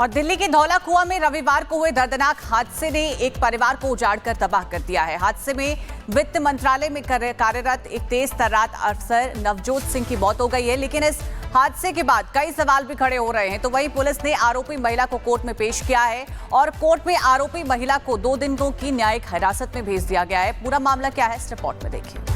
और दिल्ली के धौला कुआं में रविवार को हुए दर्दनाक हादसे ने एक परिवार को उजाड़कर तबाह कर दिया है। हादसे में वित्त मंत्रालय में कार्यरत एक तेज तर्रार अफसर नवजोत सिंह की मौत हो गई है, लेकिन इस हादसे के बाद कई सवाल भी खड़े हो रहे हैं। तो वहीं पुलिस ने आरोपी महिला को कोर्ट में पेश किया है और कोर्ट में आरोपी महिला को 2 दिनों की न्यायिक हिरासत में भेज दिया गया है। पूरा मामला क्या है, इस रिपोर्ट में देखिए।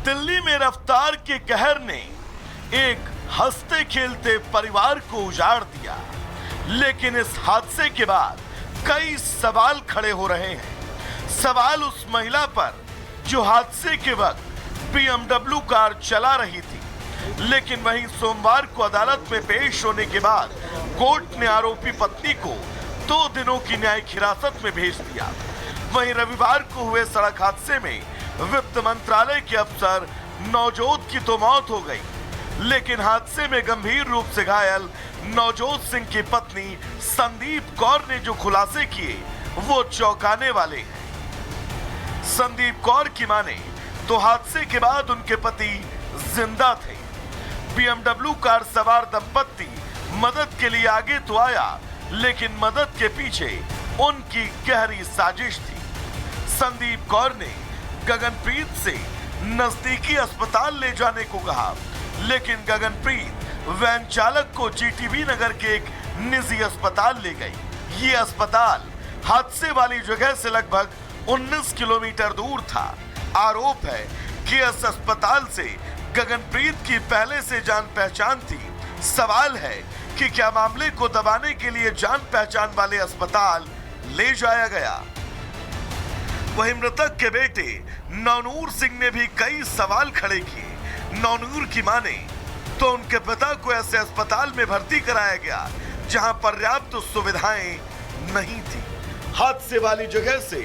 दिल्ली में रफ्तार के कहर ने एक हंसते खेलते परिवार को उजाड़ दिया, लेकिन इस हादसे के बाद कई सवाल खड़े हो रहे हैं। सवाल उस महिला पर जो हादसे के वक्त BMW कार चला रही थी, लेकिन वहीं सोमवार को अदालत में पेश होने के बाद कोर्ट ने आरोपी पत्नी को 2 दिनों की न्यायिक हिरासत में भेज दिया। वहीं रविवार को हुए सड़क हादसे में वित्त मंत्रालय के अफसर नवजोत की तो मौत हो गई, लेकिन हादसे में गंभीर रूप से घायल नवजोत सिंह की पत्नी संदीप कौर ने जो खुलासे किए वो चौंकाने वाले हैं। संदीप कौर की माने तो हादसे के बाद उनके पति जिंदा थे। BMW कार सवार दंपत्ति मदद के लिए आगे तो आया, लेकिन मदद के पीछे उनकी गहरी साजिश थी। संदीप कौर ने गगनप्रीत से नजदीकी अस्पताल ले जाने को कहा, लेकिन गगनप्रीत वैन चालक को GTB नगर के एक निजी अस्पताल ले गई। ये अस्पताल हादसे वाली जगह से लगभग 19 किलोमीटर दूर था। आरोप है कि इस अस्पताल से गगनप्रीत की पहले से जान पहचान थी। सवाल है कि क्या मामले को दबाने के लिए जान पहचान वाले अस्पताल ले जाया गया। वहीं मृतक के बेटे नवनूर सिंह ने भी कई सवाल खड़े किए। नवनूर की माने तो उनके पिता को ऐसे अस्पताल में भर्ती कराया गया जहां पर्याप्त सुविधाएं नहीं थी। हादसे वाली जगह से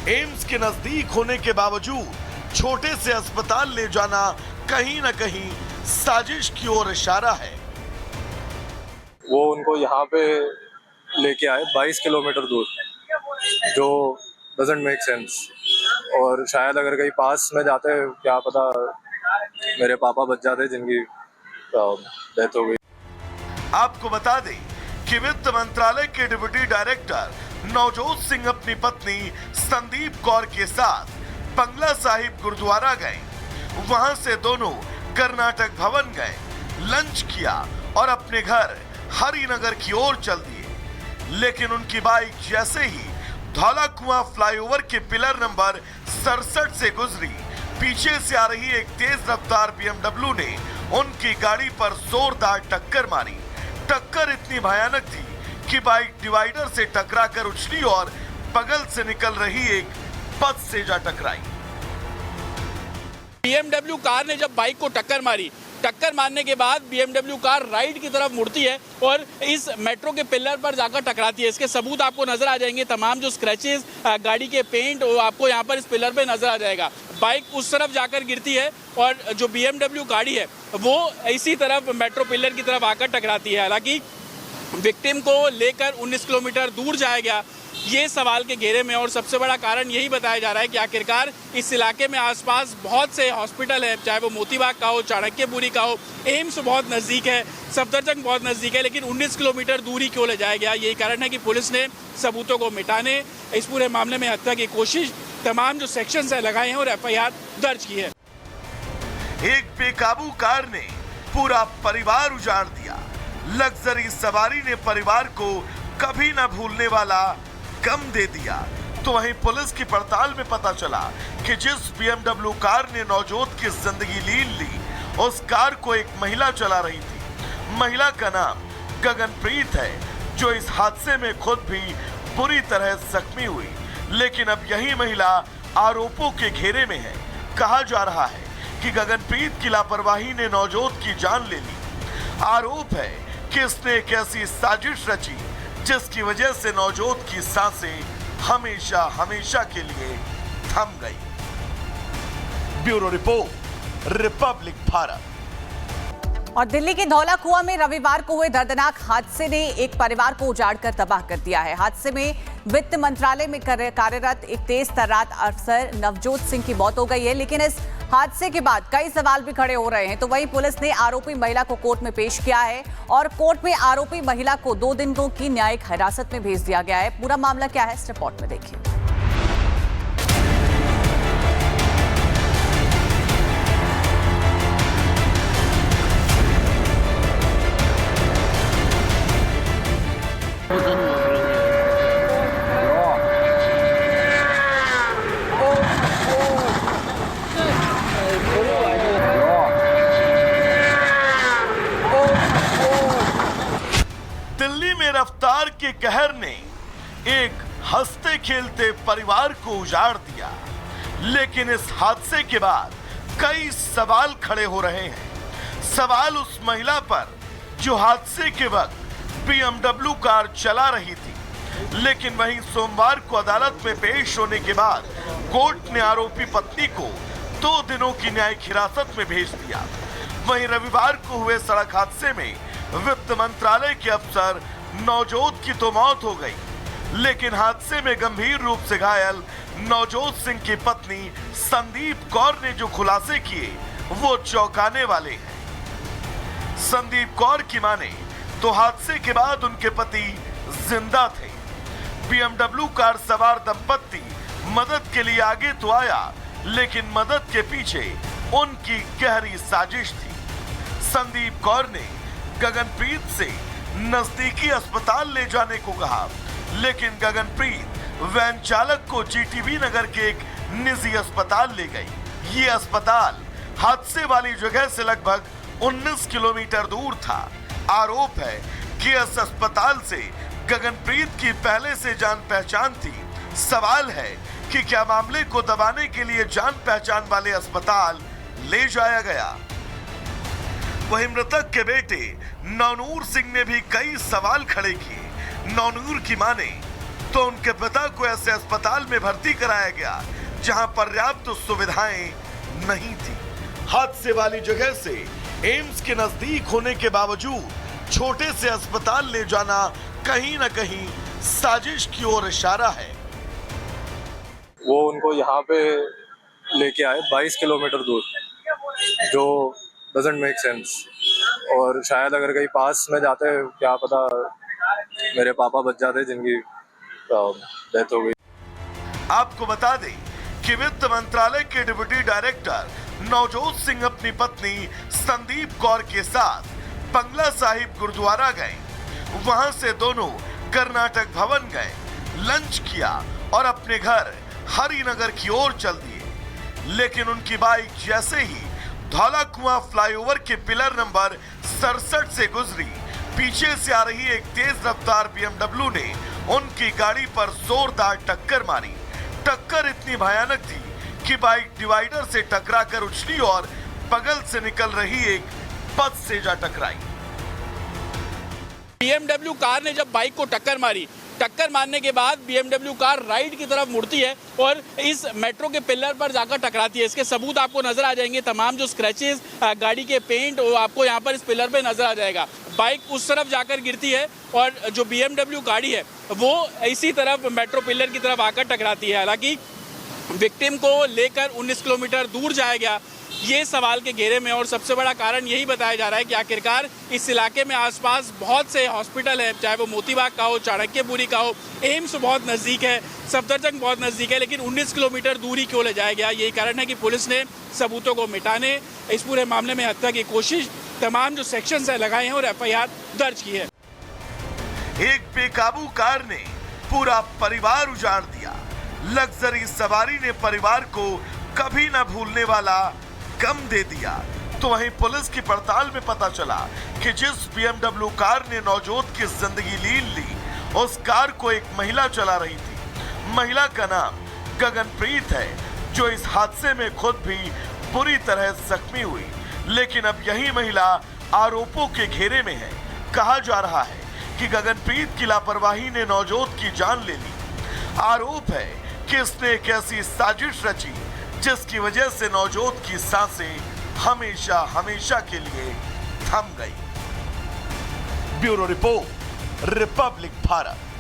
एम्स के नजदीक होने के बावजूद छोटे से अस्पताल ले जाना कहीं न कहीं साजिश की ओर इशारा है। वो उनको यहाँ पे लेके आए 22 किलोमीटर दूर, जो डजंट मेक सेंस। और शायद अगर कहीं पास में जाते, क्या पता मेरे पापा बच जाते जिनकी डेथ हो गई। आपको बता दें कि वित्त मंत्रालय के डिप्टी डायरेक्टर नवजोत सिंह अपनी पत्नी संदीप कौर के साथ बंगला साहिब गुरुद्वारा गए। वहां से दोनों कर्नाटक भवन गए, लंच किया और अपने घर हरिनगर की ओर चल दिए। लेकिन उनकी बाइक जैसे ही धौला कुआं फ्लाईओवर के पिलर नंबर 67 से गुजरी, पीछे से आ रही एक तेज रफ्तार BMW ने उनकी गाड़ी पर जोरदार टक्कर मारी। टक्कर इतनी भयानक थी कि बाइक डिवाइडर से टकराकर उछली और बगल से निकल रही एक बस से जा टकराई। BMW कार ने जब बाइक को टक्कर मारने के बाद BMW कार राइट की तरफ मुड़ती है और इस मेट्रो के पिलर पर जाकर टकराती है। इसके सबूत आपको नजर आ जाएंगे। तमाम जो स्क्रैचेस, गाड़ी के पेंट, वो आपको यहाँ पर इस पिलर पे नजर आ जाएगा। बाइक उस तरफ जाकर गिरती है और जो BMW गाड़ी है वो इसी तरफ मेट्रो पिलर की तरफ आकर टकराती है। हालांकि विक्टिम को लेकर 19 किलोमीटर दूर जाया गया, ये सवाल के घेरे में। और सबसे बड़ा कारण यही बताया जा रहा है कि आखिरकार इस इलाके में आसपास बहुत से हॉस्पिटल है, चाहे वो मोतीबाग का हो, चाणक्यपुरी का हो, एम्स बहुत नज़दीक है, सफदरजंग बहुत नज़दीक है, लेकिन 19 किलोमीटर दूरी क्यों ले जाया गया। यही कारण है कि पुलिस ने सबूतों को मिटाने, इस पूरे मामले में हत्या की कोशिश, तमाम जो सेक्शंस है लगाए हैं और FIR दर्ज की है। एक बेकाबू कार ने पूरा परिवार उजाड़ दिया। लग्जरी सवारी ने परिवार को कभी न भूलने वाला गम दे दिया। तो वहीं पुलिस की पड़ताल में पता चला कि जिस BMW कार ने नवजोत की जिंदगी लील ली, उस कार को एक महिला चला रही थी। महिला का नाम गगनप्रीत है, जो इस हादसे में खुद भी बुरी तरह जख्मी हुई। लेकिन अब यही महिला आरोपों के घेरे में है। कहा जा रहा है कि गगनप्रीत की लापरवाही ने नवजोत की जान ले ली। आरोप है कि इसने एक ऐसी साजिश रची जिसकी वजह से नवजोत की सांसें हमेशा हमेशा के लिए थम गई। Bureau report, Republic Bharat. और दिल्ली के धौला कुआं में रविवार को हुए दर्दनाक हादसे ने एक परिवार को उजाड़कर तबाह कर दिया है। हादसे में वित्त मंत्रालय में कार्यरत एक तेज तर्रार अफसर नवजोत सिंह की मौत हो गई है, लेकिन इस हादसे के बाद कई सवाल भी खड़े हो रहे हैं। तो वहीं पुलिस ने आरोपी महिला को कोर्ट में पेश किया है और कोर्ट में आरोपी महिला को 2 दिनों की न्यायिक हिरासत में भेज दिया गया है। पूरा मामला क्या है, इस रिपोर्ट में देखिए। दिल्ली में रफ्तार के कहर ने एक हंसते खेलते परिवार को उजाड़ दिया, लेकिन इस हादसे के बाद कई सवाल खड़े हो रहे हैं। सवाल उस महिला पर जो हादसे के वक्त BMW कार चला रही थी, लेकिन वहीं सोमवार को अदालत में पेश होने के बाद कोर्ट ने आरोपी पत्नी को 2 दिनों की न्यायिक हिरासत में भेज दिया। वहीं रविवार को हुए सड़क हादसे में वित्त मंत्रालय के अफसर नवजोत की तो मौत हो गई, लेकिन हादसे में गंभीर रूप से घायल नवजोत सिंह की पत्नी संदीप कौर ने जो खुलासे किए वो चौंकाने वाले हैं। संदीप कौर की माने तो हादसे के बाद उनके पति जिंदा थे। BMW कार सवार दंपत्ति मदद के लिए आगे तो आया, लेकिन मदद के पीछे उनकी गहरी साजिश थी। संदीप कौर ने गगनप्रीत से नजदीकी अस्पताल ले जाने को कहा, लेकिन गगनप्रीत वैन चालक को GTB नगर के एक निजी अस्पताल ले गई। ये अस्पताल हादसे वाली जगह से लगभग 19 किलोमीटर दूर था। आरोप है कि इस अस्पताल से गगनप्रीत की पहले से जान पहचान थी। सवाल है कि क्या मामले को दबाने के लिए जान पहचान वाले अस्पताल ले जाया गया। वहीं मृतक के बेटे नवनूर सिंह ने भी कई सवाल खड़े किए। नवनूर की माने तो उनके पिता को ऐसे अस्पताल में भर्ती कराया गया जहां पर्याप्त सुविधाएं नहीं थी। हादसे वाली जगह से एम्स के नजदीक होने के बावजूद छोटे से अस्पताल ले जाना कहीं न कहीं साजिश की ओर इशारा है। वो उनको यहाँ पे लेके आए 22 किलोमीटर दूर, जो डजंट मेक सेंस। और शायद अगर कहीं पास में जाते, क्या पता मेरे पापा बच जाते जिनकी डेथ हो गई। आपको बता दें कि वित्त मंत्रालय के डिप्टी डायरेक्टर नवजोत सिंह अपनी पत्नी संदीप कौर के साथ बंगला साहिब गुरुद्वारा गए। वहां से दोनों कर्नाटक भवन गए, लंच किया और अपने घर हरिनगर की ओर चल दिए। लेकिन उनकी बाइक जैसे ही धौला कुआं फ्लाईओवर के पिलर नंबर 67 से गुजरी, पीछे से आ रही एक तेज रफ्तार BMW ने उनकी गाड़ी पर जोरदार टक्कर मारी। टक्कर इतनी भयानक थी कि बाइक डिवाइडर से टकराकर उछली और बगल से निकल रही एक बस से जा टकराई। BMW कार ने जब बाइक को टक्कर मारी, टक्कर मारने के बाद BMW कार राइट की तरफ मुड़ती है और इस मेट्रो के पिलर पर जाकर टकराती है। इसके सबूत आपको नजर आ जाएंगे, तमाम जो स्क्रैचेस, गाड़ी के पेंट, वो आपको यहाँ पर इस पिलर पे नजर आ जाएगा। बाइक उस तरफ जाकर गिरती है और जो BMW गाड़ी है वो इसी तरफ मेट्रो पिलर की तरफ आकर टकराती है। हालांकि विक्टिम को लेकर 19 किलोमीटर दूर जाया गया, ये सवाल के घेरे में। और सबसे बड़ा कारण यही बताया जा रहा है कि आखिरकार इस इलाके में आसपास बहुत से हॉस्पिटल हैं, चाहे वो मोतीबाग का हो, चाणक्यपुरी का हो, एम्स बहुत नज़दीक है, सफदरजंग बहुत नज़दीक है, लेकिन 19 किलोमीटर दूरी क्यों ले जाया गया। यही कारण है कि पुलिस ने सबूतों को मिटाने, इस पूरे मामले में हत्या की कोशिश, तमाम जो सेक्शंस है लगाए हैं और FIR दर्ज की है। एक बेकाबू कार ने पूरा परिवार उजाड़ दिया। लग्जरी सवारी ने परिवार को कभी न भूलने वाला गम दे दिया। तो वहीं पुलिस की पड़ताल में पता चला कि जिस BMW कार ने नवजोत की जिंदगी लीन ली, उस कार को एक महिला चला रही थी। महिला का नाम गगनप्रीत है, जो इस हादसे में खुद भी बुरी तरह जख्मी हुई। लेकिन अब यही महिला आरोपों के घेरे में है। कहा जा रहा है कि गगनप्रीत की लापरवाही ने नवजोत की जान ले ली। आरोप है किसने एक ऐसी साजिश रची जिसकी वजह से नवजोत की सांसें हमेशा हमेशा के लिए थम गई। Bureau report, Republic Bharat.